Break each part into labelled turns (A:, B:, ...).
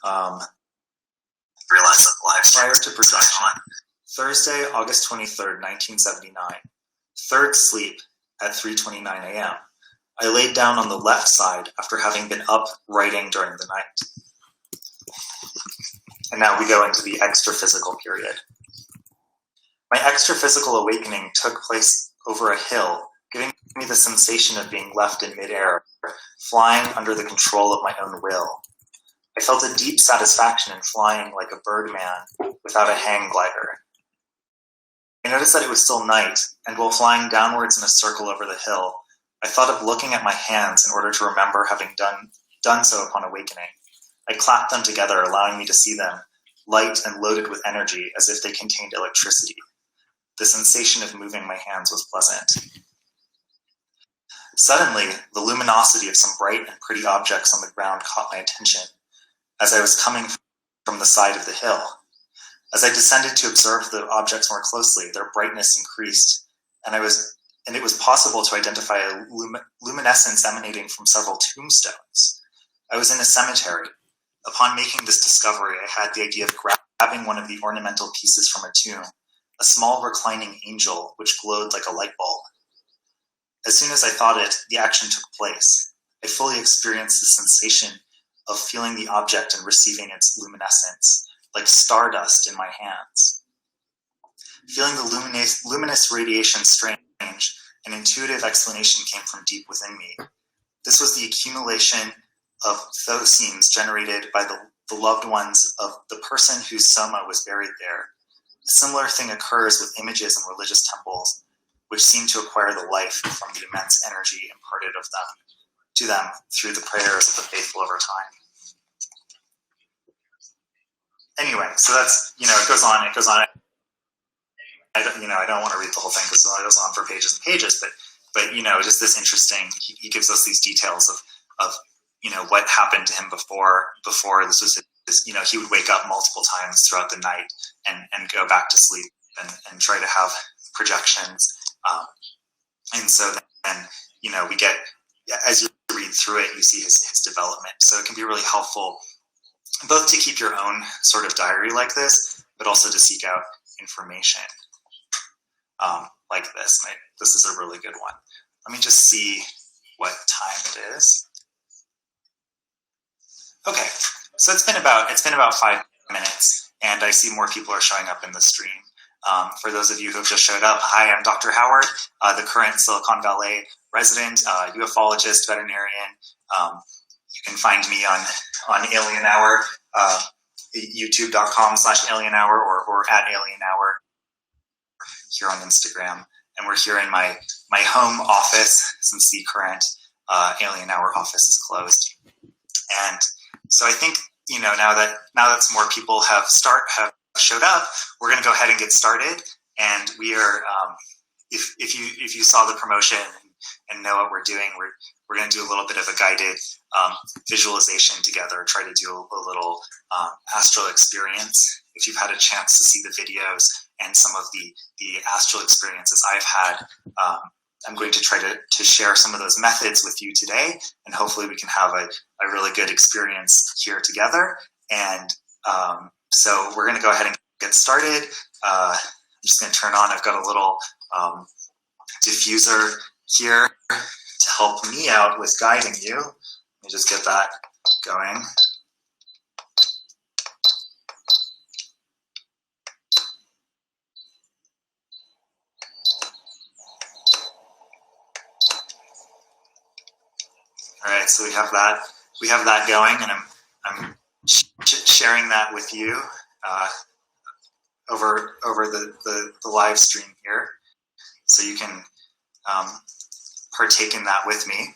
A: Realize that live
B: prior to projection. Thursday, August 23rd, 1979. Third sleep at 3:29 a.m. I laid down on the left side after having been up writing during the night. And now we go into the extra-physical period. My extra-physical awakening took place over a hill, giving me the sensation of being left in midair, flying under the control of my own will. I felt a deep satisfaction in flying like a birdman without a hang glider. I noticed that it was still night, and while flying downwards in a circle over the hill, I thought of looking at my hands in order to remember having done so upon awakening. I clapped them together, allowing me to see them, light and loaded with energy as if they contained electricity. The sensation of moving my hands was pleasant. Suddenly, the luminosity of some bright and pretty objects on the ground caught my attention as I was coming from the side of the hill. As I descended to observe the objects more closely, their brightness increased, and it was possible to identify a luminescence emanating from several tombstones. I was in a cemetery. Upon making this discovery, I had the idea of grabbing one of the ornamental pieces from a tomb, a small reclining angel which glowed like a light bulb. As soon as I thought it, the action took place. I fully experienced the sensation of feeling the object and receiving its luminescence, like stardust in my hands. Feeling the luminous radiation strange, an intuitive explanation came from deep within me. This was the accumulation of thosemes generated by the loved ones of the person whose soma was buried there. A similar thing occurs with images in religious temples, which seem to acquire the life from the immense energy imparted to them through the prayers of the faithful over time. Anyway, so that's, it goes on. I don't want to read the whole thing because it goes on for pages and pages, but just this interesting, he gives us these details of what happened to him before this was his, he would wake up multiple times throughout the night and go back to sleep and try to have projections. And so then, we get, as you read through it, you see his development. So it can be really helpful both to keep your own sort of diary like this, but also to seek out information like this. This is a really good one. Let me just see what time it is. Okay, so it's been about 5 minutes, and I see more people are showing up in the stream. For those of you who have just showed up, hi, I'm Dr. Howard, the current Silicon Valley resident, ufologist, veterinarian. You can find me on Alien Hour, youtube.com/Alien Hour or at Alien Hour here on Instagram. And we're here in my home office since the current Alien Hour office is closed. And so I think, now that some more people have showed up, we're going to go ahead and get started. And we are, if you saw the promotion and know what we're doing, we're going to do a little bit of a guided visualization together, try to do a little astral experience. If you've had a chance to see the videos and some of the astral experiences I've had, I'm going to try to share some of those methods with you today, and hopefully we can have a really good experience here together. And so we're going to go ahead and get started. I'm just going to turn on, I've got a little diffuser here to help me out with guiding you. Let me just get that going. All right, so we have that going, and I'm sharing that with you over the live stream here, so you can partake in that with me.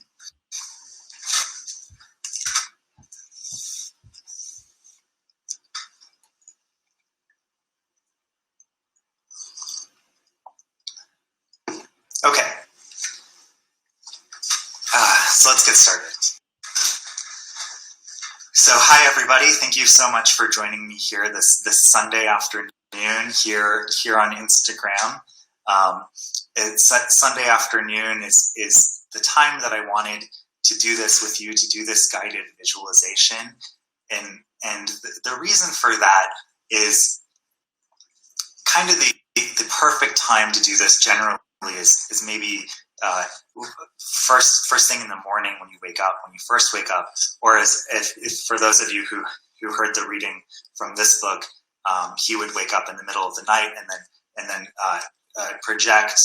B: Okay. So let's get started. So hi everybody, thank you so much for joining me here this Sunday afternoon here on Instagram. Sunday afternoon is the time that I wanted to do this with you, to do this guided visualization, And the reason for that is kind of the perfect time to do this generally is maybe first thing in the morning when you first wake up, or if for those of you who heard the reading from this book, he would wake up in the middle of the night and then project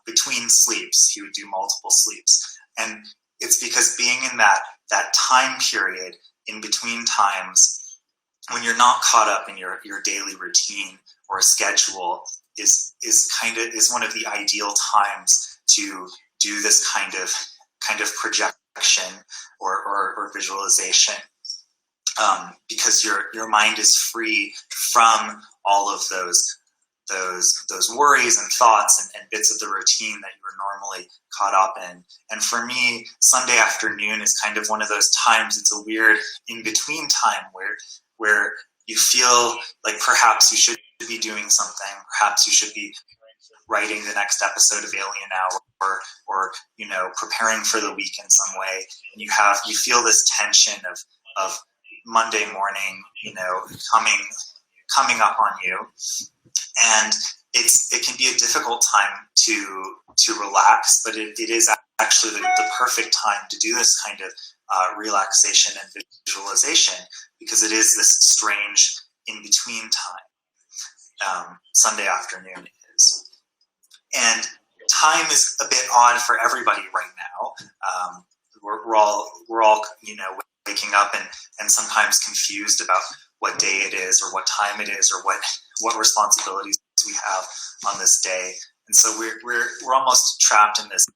B: between sleeps. He would do multiple sleeps, and it's because being in that time period in between times when you're not caught up in your daily routine or a schedule is one of the ideal times to do this kind of projection or visualization, because your mind is free from all of those worries and thoughts and bits of the routine that you were normally caught up in. And for me, Sunday afternoon is kind of one of those times. It's a weird in-between time where you feel like perhaps you should be doing something, perhaps you should be writing the next episode of Alien Hour, or preparing for the week in some way, and you feel this tension of Monday morning, coming up on you, and it can be a difficult time to relax, but it is actually the perfect time to do this kind of relaxation and visualization, because it is this strange in-between time. Sunday afternoon is. And time is a bit odd for everybody right now. We're all waking up and sometimes confused about what day it is or what time it is or what responsibilities we have on this day. And so we're almost trapped in this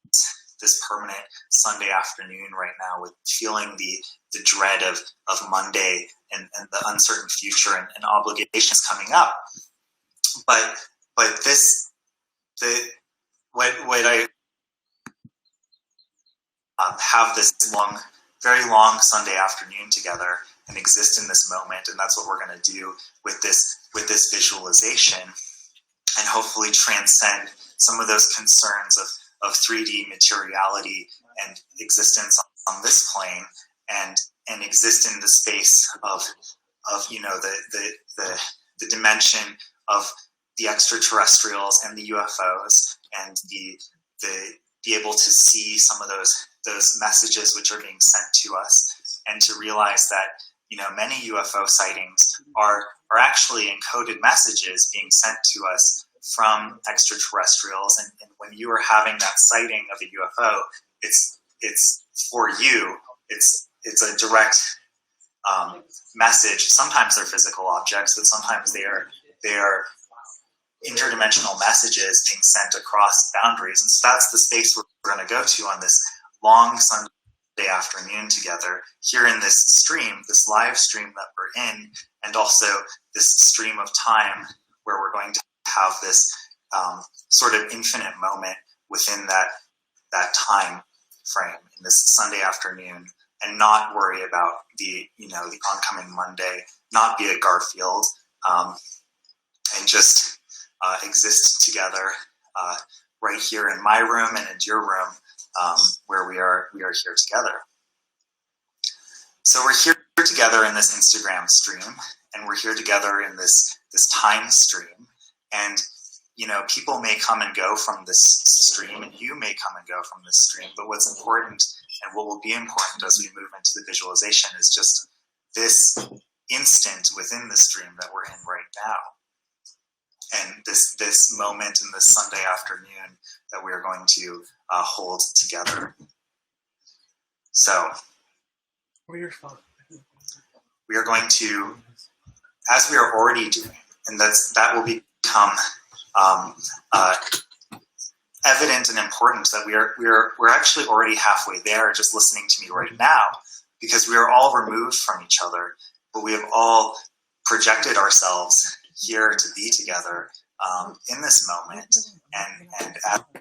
B: permanent Sunday afternoon right now, with feeling the dread of Monday and the uncertain future and obligations coming up. But what I have this very long Sunday afternoon together and exist in this moment, and that's what we're going to do with this visualization, and hopefully transcend some of those concerns of 3D materiality and existence on this plane, and exist in the space of the dimension of the extraterrestrials and the UFOs, and be able to see some of those messages which are being sent to us, and to realize that many UFO sightings are actually encoded messages being sent to us from extraterrestrials, and when you are having that sighting of a UFO, it's for you. It's a direct message. Sometimes they're physical objects, but sometimes they are interdimensional messages being sent across boundaries. And so that's the space we're going to go to on this long Sunday afternoon together, here in this stream, this live stream that we're in, and also this stream of time where we're going to have this sort of infinite moment within that time frame in this Sunday afternoon, and not worry about the oncoming Monday, not be a Garfield, and just exist together right here in my room and in your room, where we are here together. So we're here together in this Instagram stream, and we're here together in this time stream, and people may come and go from this stream, and you may come and go from this stream, but what's important, and what will be important as we move into the visualization, is just this instant within the stream that we're in right now, and this moment in this Sunday afternoon that we are going to hold together. So we are going to, as we are already doing, and that will become evident and important, that we're actually already halfway there, just listening to me right now, because we are all removed from each other, but we have all projected ourselves here to be together in this moment, and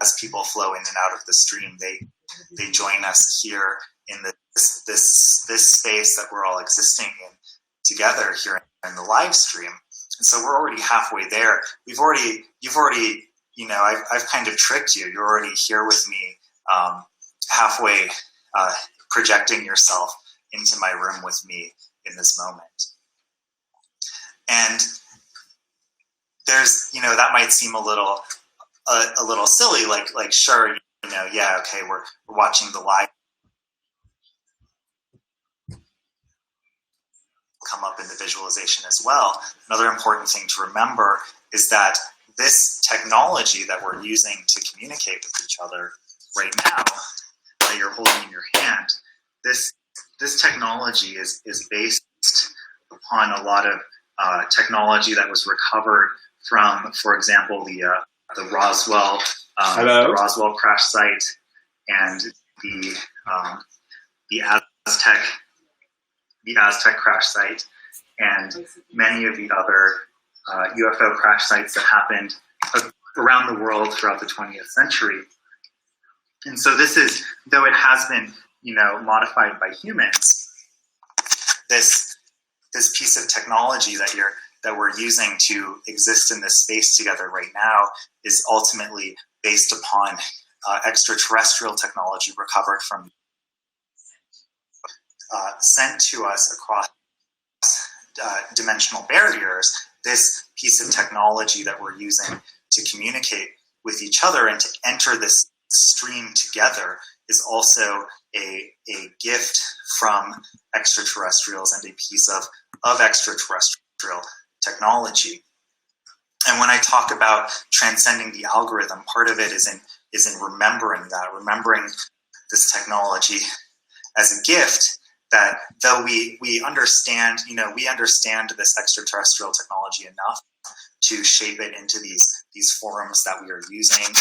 B: as people flow in and out of the stream, they join us here in this space that we're all existing in together here in the live stream. And so we're already halfway there. You've already, I've kind of tricked you. You're already here with me, halfway, projecting yourself into my room with me in this moment. And there's, that might seem a little silly, like sure, yeah, okay, we're watching the live come up in the visualization as well. Another important thing to remember is that this technology that we're using to communicate with each other right now, that you're holding in your hand, this technology is based upon a lot of technology that was recovered from, for example, the Roswell crash site and the Aztec crash site, and many of the other UFO crash sites that happened around the world throughout the 20th century. And so this is, though it has been, modified by humans, this piece of technology that we're using to exist in this space together right now is ultimately based upon extraterrestrial technology recovered from sent to us across dimensional barriers. This piece of technology that we're using to communicate with each other and to enter this stream together is also a gift from extraterrestrials and a piece of extraterrestrial technology. And when I talk about transcending the algorithm, part of it is in remembering this technology as a gift, that though we understand, we understand this extraterrestrial technology enough to shape it into these forms that we are using.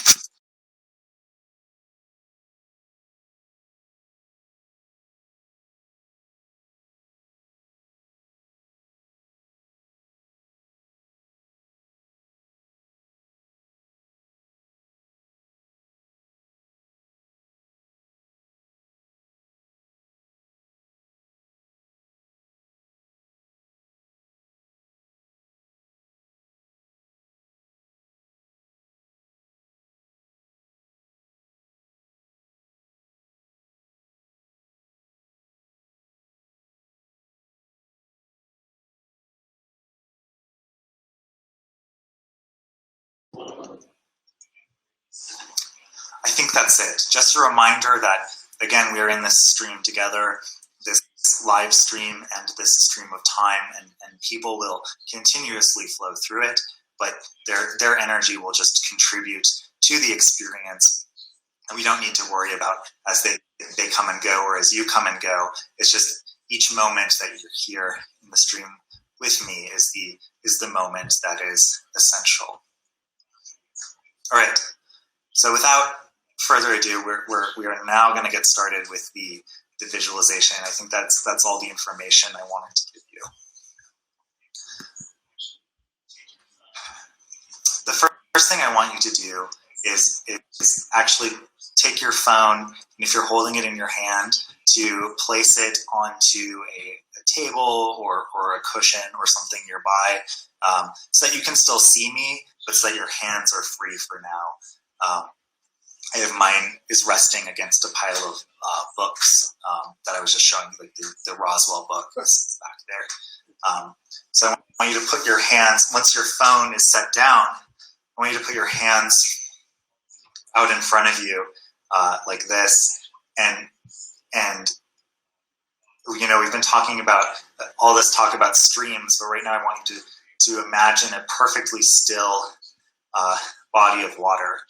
B: I think that's it. Just a reminder that, again, we are in this stream together, this live stream and this stream of time, and people will continuously flow through it, but their energy will just contribute to the experience. And we don't need to worry about as they come and go or as you come and go. It's just each moment that you're here in the stream with me is the moment that is essential. All right. So without further ado, we are now going to get started with the visualization. I think that's all the information I wanted to give you. The first thing I want you to do is actually take your phone, and if you're holding it in your hand, to place it onto a table or a cushion or something nearby, so that you can still see me, but so that your hands are free for now. I have mine is resting against a pile of books that I was just showing you, like the Roswell book is back there. So I want you to put your hands, once your phone is set down, I want you to put your hands out in front of you like this, and we've been talking about all this talk about streams, but right now I want you to imagine a perfectly still body of water.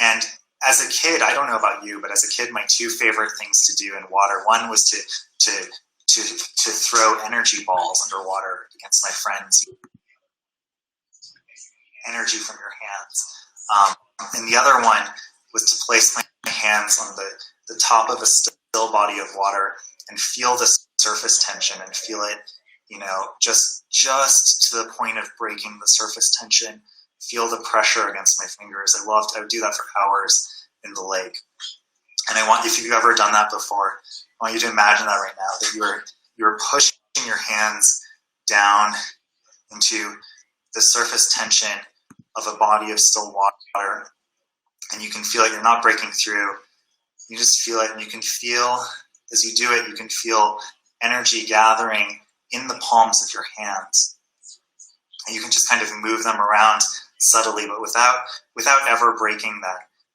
B: And as a kid, I don't know about you, but as a kid, my two favorite things to do in water, one was to throw energy balls underwater against my friends. Energy from your hands. And the other one was to place my hands on the top of a still body of water and feel the surface tension and feel it, just to the point of breaking the surface tension. Feel the pressure against my fingers. I would do that for hours in the lake. And if you've ever done that before, I want you to imagine that right now, that you're pushing your hands down into the surface tension of a body of still water, and you can feel it. You're not breaking through. You just feel it, and you can feel, as you do it, you can feel energy gathering in the palms of your hands. And you can just kind of move them around subtly, but without ever breaking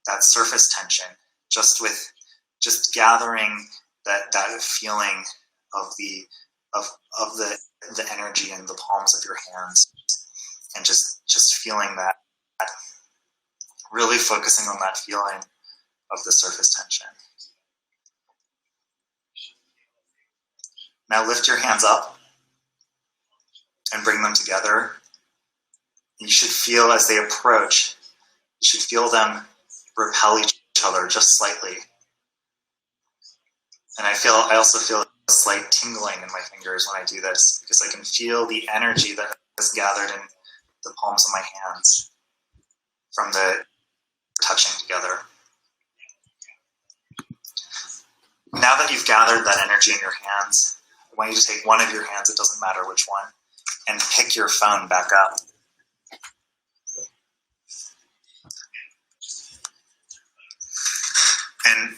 B: that surface tension, just gathering that feeling of the energy in the palms of your hands, and just feeling that, really focusing on that feeling of the surface tension. Now lift your hands up and bring them together. You should feel as they approach, you should feel them repel each other just slightly. And I also feel a slight tingling in my fingers when I do this, because I can feel the energy that is gathered in the palms of my hands from the touching together. Now that you've gathered that energy in your hands, I want you to take one of your hands, it doesn't matter which one, and pick your phone back up.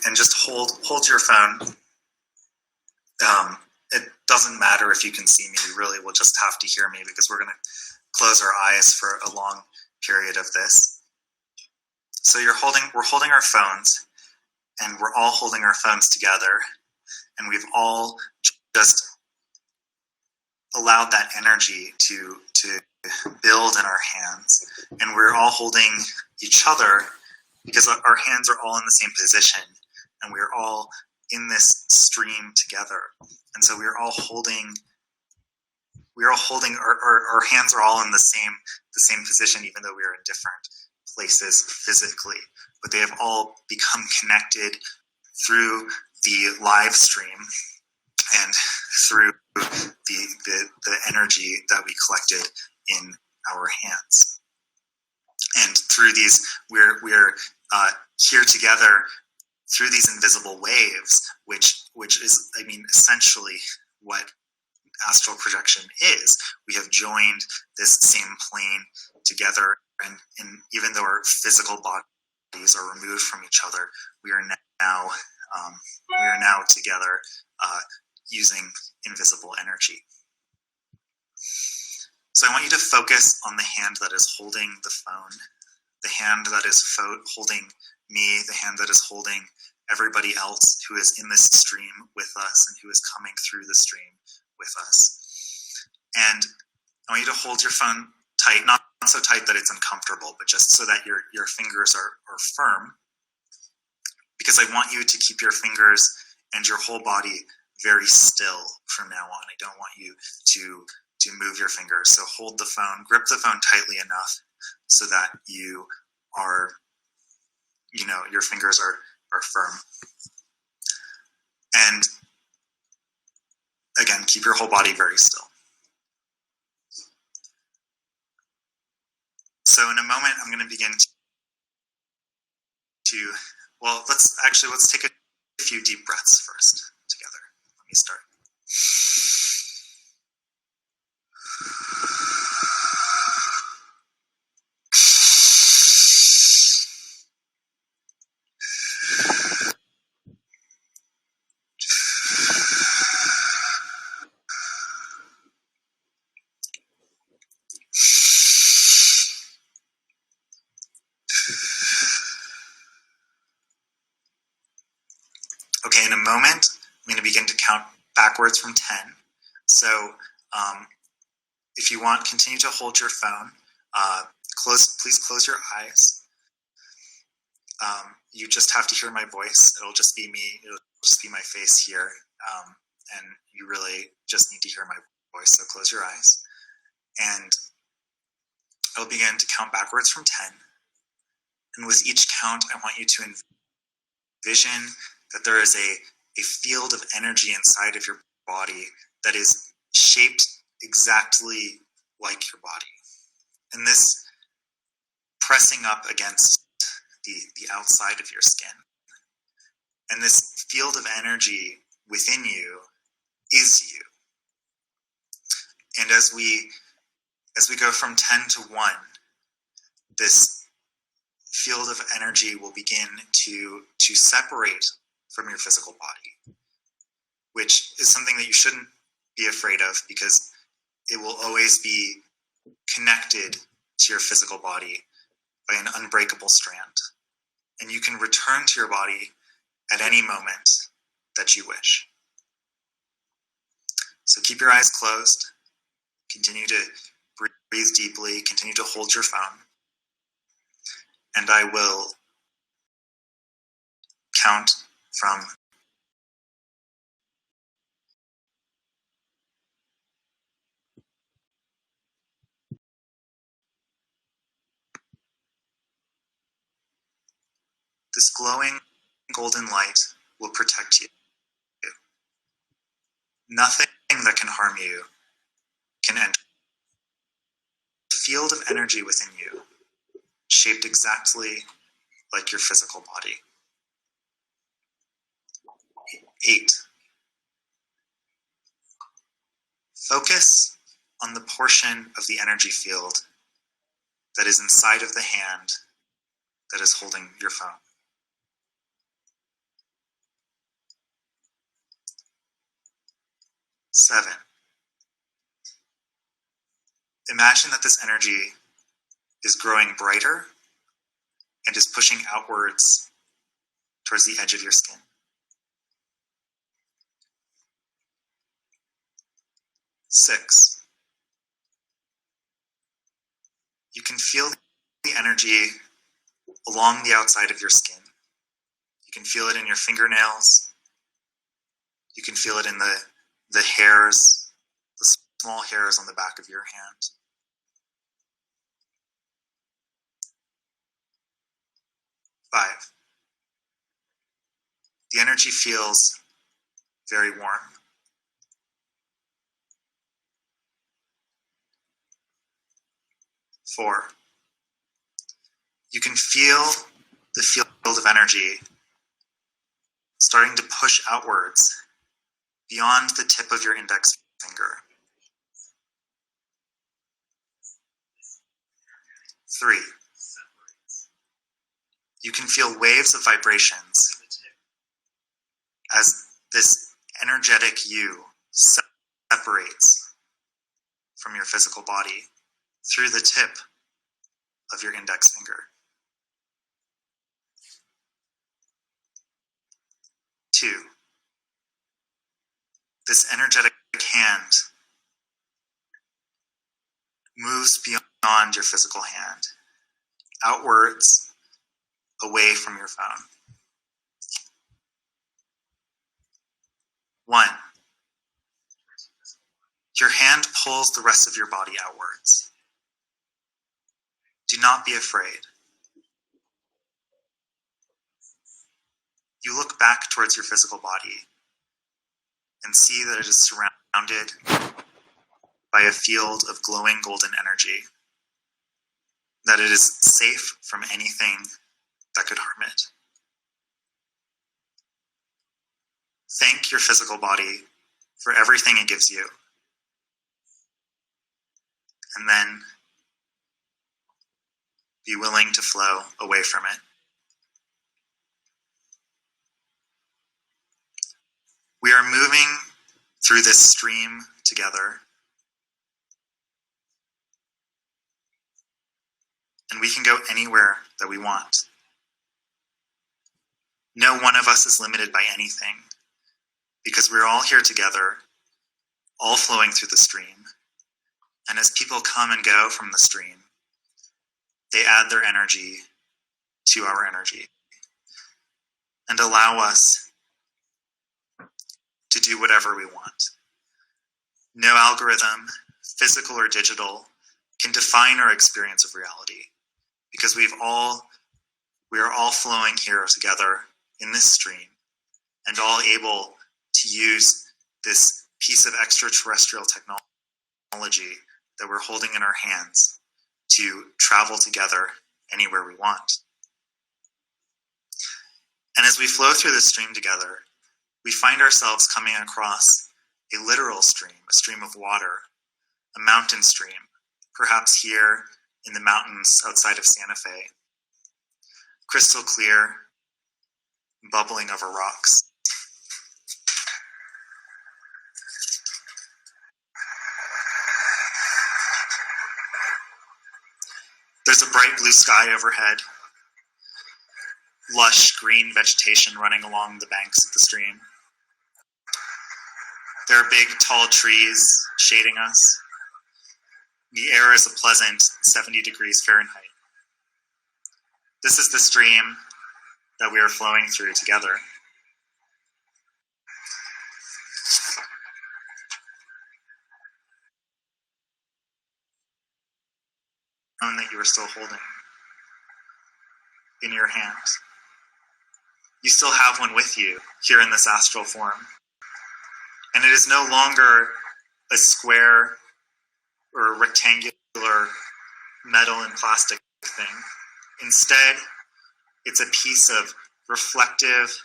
B: And just hold your phone. It doesn't matter if you can see me. You really will just have to hear me, because we're going to close our eyes for a long period of this. So we're holding our phones, and we're all holding our phones together, and we've all just allowed that energy to build in our hands, and we're all holding each other because our hands are all in the same position, and we're all in this stream together. And so we're all holding our hands are all in the same position, even though we are in different places physically, but they have all become connected through the live stream and through the energy that we collected in our hands. And through these, we're here together through these invisible waves, which is, essentially what astral projection is. We have joined this same plane together, and even though our physical bodies are removed from each other, we are now together using invisible energy. So I want you to focus on the hand that is holding the phone, the hand that is holding me, the hand that is holding everybody else who is in this stream with us and who is coming through the stream with us. And I want you to hold your phone tight, not so tight that it's uncomfortable, but just so that your fingers are firm, because I want you to keep your fingers and your whole body very still from now on. I don't want you to move your fingers. So hold the phone, grip the phone tightly enough so that you are, your fingers are firm. And again, keep your whole body very still. So in a moment, I'm going to begin let's take a few deep breaths first together. Let me start. Okay, in a moment, I'm going to begin to count backwards from 10. So if you want, continue to hold your phone. Please close your eyes. You just have to hear my voice. It'll just be me. It'll just be my face here. And you really just need to hear my voice, so close your eyes. And I'll begin to count backwards from 10. And with each count, I want you to envision that there is a field of energy inside of your body that is shaped exactly like your body. And this pressing up against the outside of your skin. And this field of energy within you is you. And as we go from 10 to 1, this field of energy will begin to separate from your physical body, which is something that you shouldn't be afraid of, because it will always be connected to your physical body by an unbreakable strand, and you can return to your body at any moment that you wish. So keep your eyes closed, continue to breathe deeply, continue to hold your phone, and I will count from this glowing golden light will protect you. Nothing that can harm you can enter. The field of energy within you, shaped exactly like your physical body. 8. Focus on the portion of the energy field that is inside of the hand that is holding your phone. 7. Imagine that this energy is growing brighter and is pushing outwards towards the edge of your skin. 6. You can feel the energy along the outside of your skin. You can feel it in your fingernails. You can feel it in the hairs, the small hairs on the back of your hand. 5. The energy feels very warm. 4. You can feel the field of energy starting to push outwards beyond the tip of your index finger. 3. You can feel waves of vibrations as this energetic you separates from your physical body through the tip of your index finger. 2. This energetic hand moves beyond your physical hand, outwards, away from your phone. 1. Your hand pulls the rest of your body outwards. Do not be afraid. You look back towards your physical body and see that it is surrounded by a field of glowing golden energy, that it is safe from anything that could harm it. Thank your physical body for everything it gives you, and then be willing to flow away from it. We are moving through this stream together, and we can go anywhere that we want. No one of us is limited by anything, because we're all here together, all flowing through the stream. And as people come and go from the stream, they add their energy to our energy and allow us to do whatever we want. No algorithm, physical or digital, can define our experience of reality, because we are all flowing here together in this stream and all able to use this piece of extraterrestrial technology that we're holding in our hands to travel together anywhere we want. And as we flow through this stream together, we find ourselves coming across a literal stream, a stream of water, a mountain stream, perhaps here in the mountains outside of Santa Fe, crystal clear, bubbling over rocks. There's a bright blue sky overhead, lush green vegetation running along the banks of the stream. There are big, tall trees shading us. The air is a pleasant 70 degrees Fahrenheit. This is the stream that we are flowing through together. One that you are still holding in your hand. You still have one with you here in this astral form. And it is no longer a square or a rectangular metal and plastic thing. Instead, it's a piece of reflective,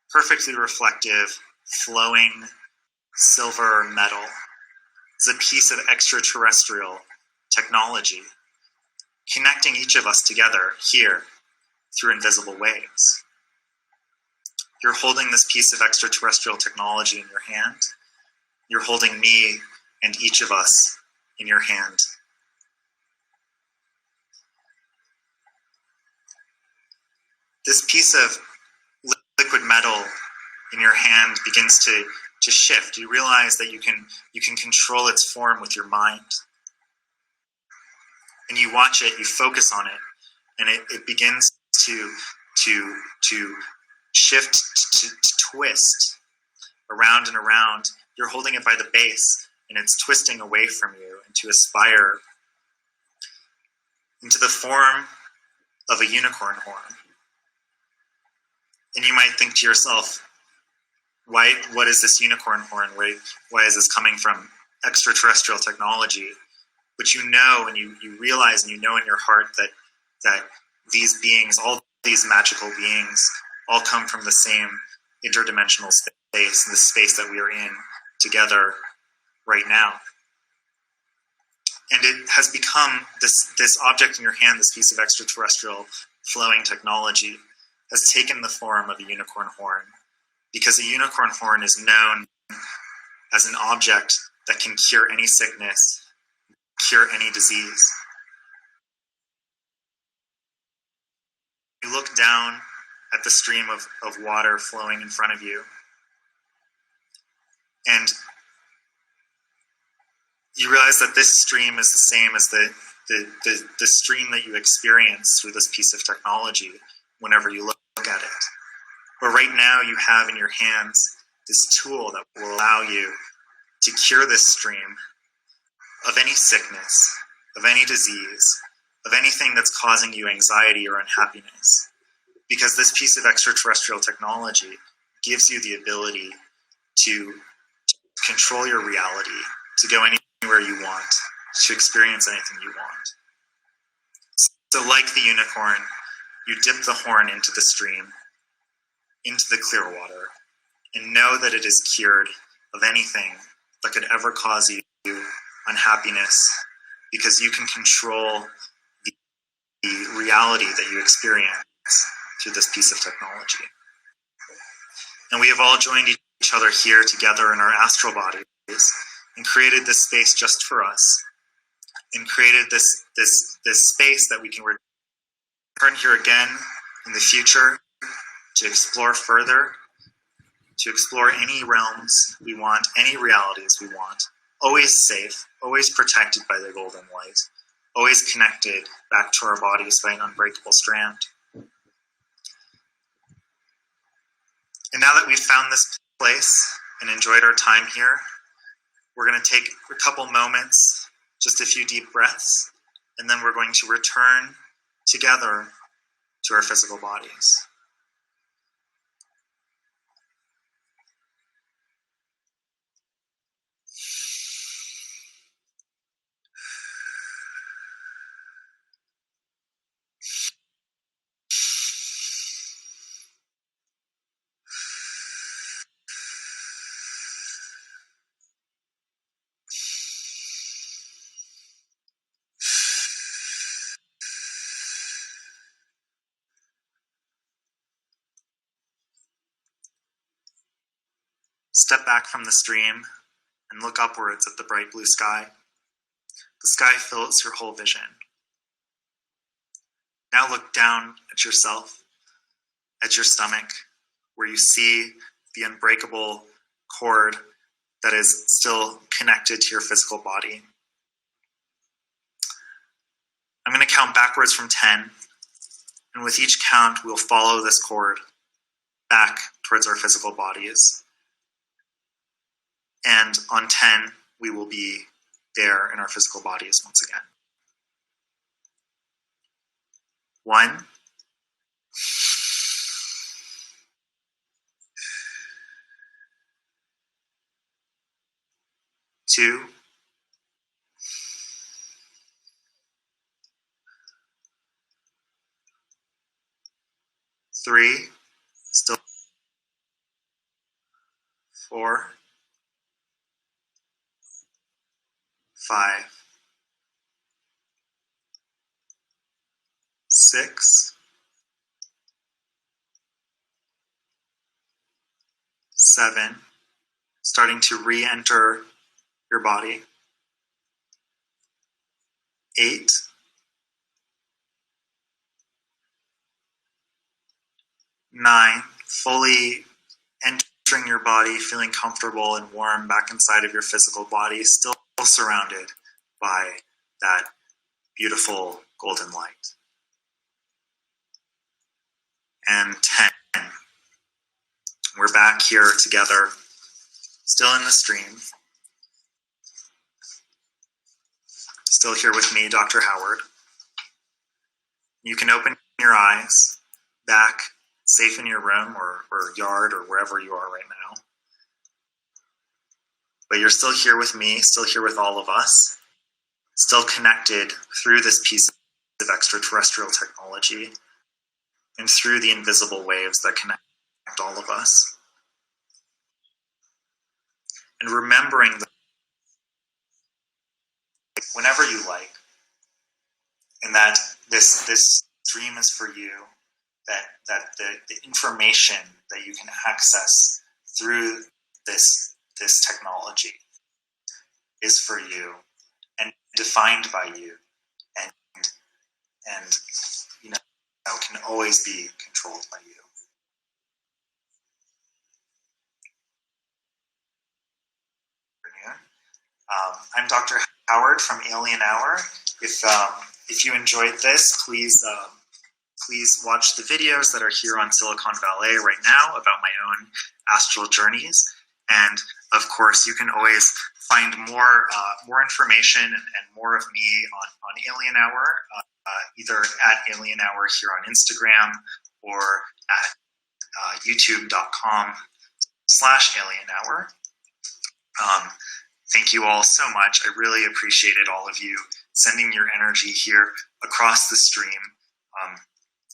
B: perfectly reflective, flowing silver metal. It's a piece of extraterrestrial technology, connecting each of us together here through invisible waves. You're holding this piece of extraterrestrial technology in your hand. You're holding me and each of us in your hand. This piece of liquid metal in your hand begins to shift. You realize that you can control its form with your mind. And you watch it, you focus on it, and it begins to shift, to twist around and around. You're holding it by the base, and it's twisting away from you and to aspire into the form of a unicorn horn. And you might think to yourself, what is this unicorn horn? Why is this coming from extraterrestrial technology? But you know, and you realize, and you know in your heart that these beings, all these magical beings, all come from the same interdimensional space, the space that we are in together right now. And it has become this object in your hand, this piece of extraterrestrial flowing technology, has taken the form of a unicorn horn, because a unicorn horn is known as an object that can cure any sickness, cure any disease. You look down at the stream of water flowing in front of you, and you realize that this stream is the same as the stream that you experience through this piece of technology whenever you look at it. But right now you have in your hands this tool that will allow you to cure this stream of any sickness, of any disease, of anything that's causing you anxiety or unhappiness. Because this piece of extraterrestrial technology gives you the ability to control your reality, to go anywhere you want, to experience anything you want. So like the unicorn, you dip the horn into the stream, into the clear water, and know that it is cured of anything that could ever cause you unhappiness, because you can control the reality that you experience through this piece of technology. And we have all joined each other here together in our astral bodies and created this space just for us, and created this space that we can return here again in the future to explore further, to explore any realms we want, any realities we want, always safe, always protected by the golden light, always connected back to our bodies by an unbreakable strand. And now that we've found this place and enjoyed our time here, we're going to take a couple moments, just a few deep breaths, and then we're going to return together to our physical bodies. Step back from the stream and look upwards at the bright blue sky. The sky fills your whole vision. Now look down at yourself, at your stomach, where you see the unbreakable cord that is still connected to your physical body. I'm going to count backwards from 10, and with each count, we'll follow this cord back towards our physical bodies. And on 10, we will be there in our physical bodies once again. 1, 2, 3, still 4, 5, 6, 7, starting to re-enter your body. 8, 9, fully entering your body, feeling comfortable and warm back inside of your physical body, still surrounded by that beautiful golden light. And 10, we're back here together, still in the stream. Still here with me, Dr. Howard. You can open your eyes back, safe in your room or yard or wherever you are right now. But you're still here with me, still here with all of us, still connected through this piece of extraterrestrial technology and through the invisible waves that connect all of us. And remembering that whenever you like, and that this dream is for you, that the information that you can access through this technology is for you and defined by you, and can always be controlled by you. I'm Dr. Howard from Alien Hour. If you enjoyed this, please watch the videos that are here on Silicon Valet right now about my own astral journeys. And of course, you can always find more information and more of me on Alien Hour, either at Alien Hour here on Instagram or at youtube.com/Alien Hour. Thank you all so much. I really appreciated all of you sending your energy here across the stream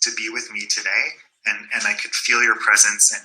B: to be with me today. And I could feel your presence and